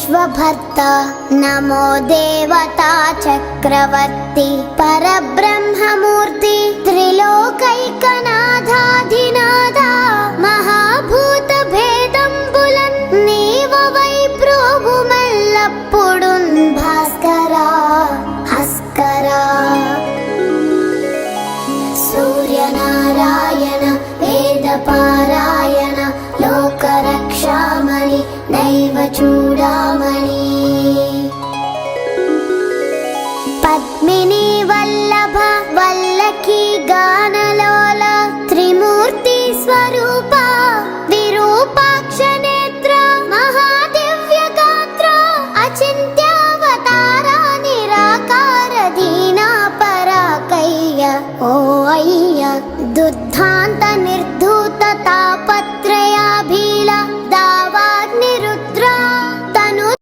विश्वभर्ता नमो देवता चक्रवर्ती परब्रह्ममूर्ति त्रिलोकैकनाथाधिनाथा महाभूत भेदंबुलन् नीववै प्रोभुमल्लप्पुडुन् भास्करा हस्करा सूर्यनारायण वेदपारायण लोकरक्षामणि नैव चूडामणि पद्मिनी वल्लभ वल्लकी गान